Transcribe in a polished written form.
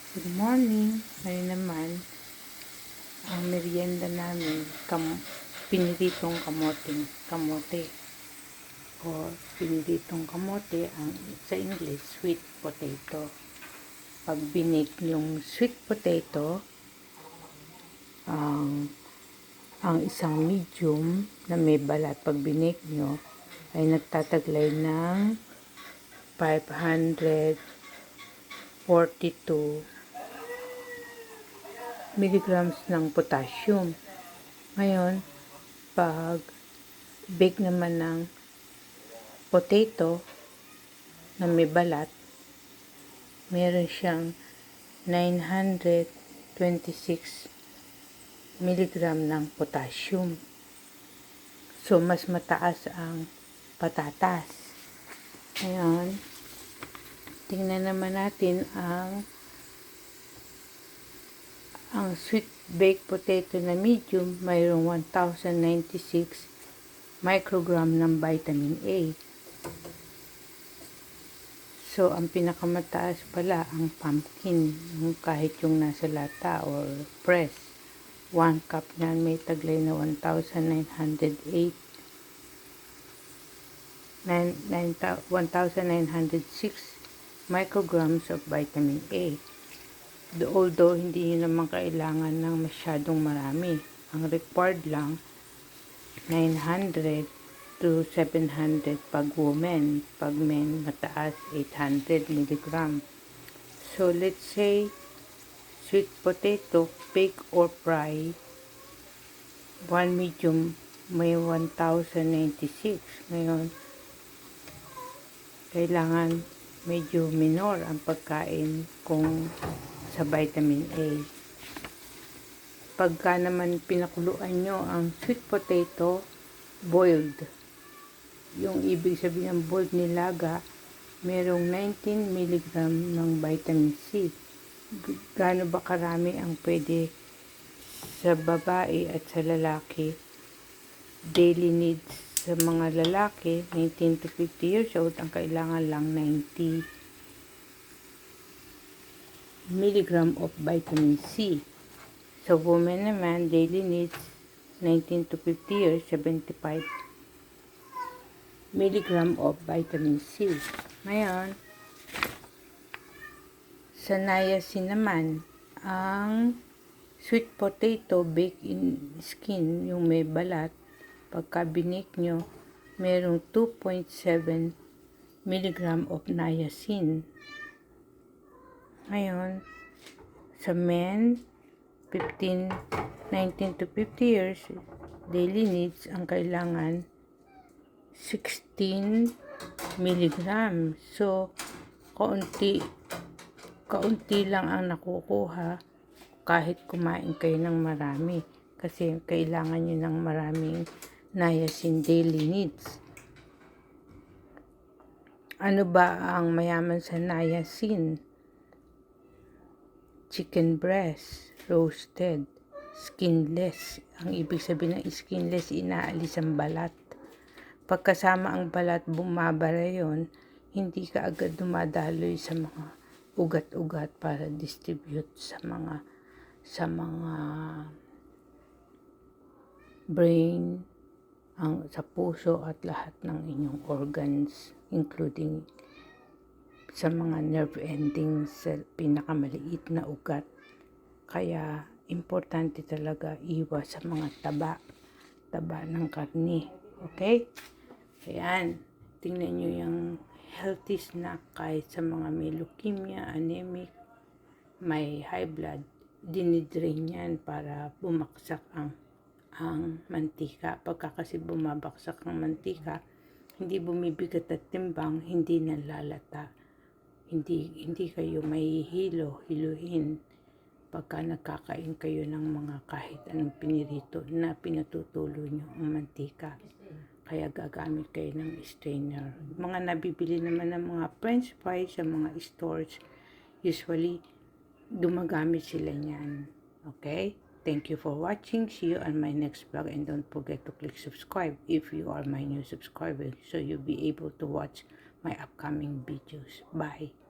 Good morning. Ngayon naman, ang merienda namin, piniritong kamote. O piniritong kamote, ang sa English, sweet potato. Pag binig yung sweet potato, ang isang medium na may balat, pag binig nyo, ay nagtataglay ng 542 milligrams ng potassium. Ngayon, pag bake naman ng potato na may balat, meron siyang 926 milligram ng potassium. So, mas mataas ang patatas. Ngayon, tingnan naman natin ang sweet baked potato na medium, mayroong 1096 microgram ng vitamin A. So, ang pinakamataas pala ang pumpkin, kahit yung nasa lata or press. 1 cup niyan may taglay na 1,908 1,906 micrograms of vitamin A. Although hindi nyo naman kailangan ng masyadong marami. Ang required lang 900 to 700 pag women. Pag men, mataas 800 milligram. So let's say sweet potato, bake or fry, 1 medium may 1,096. Ngayon, kailangan medyo minor ang pagkain kung sa vitamin A. Pagka naman pinakuluan nyo ang sweet potato, boiled. Yung ibig sabihin ng boiled nilaga, merong 19 mg ng vitamin C. Gaano ba karami ang pwede sa babae at sa lalaki? Daily needs sa mga lalaki, 19 to 50 years old, ang kailangan lang 90 milligram of vitamin C. Sa women naman, daily needs 19 to 50 years, 75 milligram of vitamin C. Ngayon, sa niacin naman, ang sweet potato baked in skin, yung may balat, pagka binik nyo, merong 2.7 milligram of niacin. Ngayon, sa men, 19 to 50 years, daily needs, ang kailangan 16 milligram. So, kaunti lang ang nakukuha kahit kumain kayo ng marami. Kasi kailangan nyo ng maraming niacin daily needs. Ano ba ang mayaman sa niacin? Chicken breast, roasted, skinless. Ang ibig sabihin ng skinless, inaalis ang balat. Pagkasama ang balat, bumabara yon, hindi ka agad dumadaloy sa mga ugat-ugat para distribute sa mga brain, sa puso at lahat ng inyong organs, including sa mga nerve endings sa pinakamaliit na ugat. Kaya, importante talaga iwas sa mga taba ng karne. Okay? Ayan, tingnan nyo yung healthy snack kahit sa mga may leukemia, anemic, may high blood, dinidrain yan para bumaksak ang mantika. Pagka kasi bumabaksak ang mantika, hindi bumibigat at timbang, hindi nalalata. Hindi kayo hiluhin pagka nagkakain kayo ng mga kahit anong pinirito na pinatutulo nyo ang mantika. Kaya gagamit kayo ng strainer. Mga nabibili naman ng mga french fries sa mga stores, usually gumagamit sila niyan. Okay? Thank you for watching. See you on my next vlog, and don't forget to click subscribe if you are my new subscriber so you'll be able to watch my upcoming videos. Bye.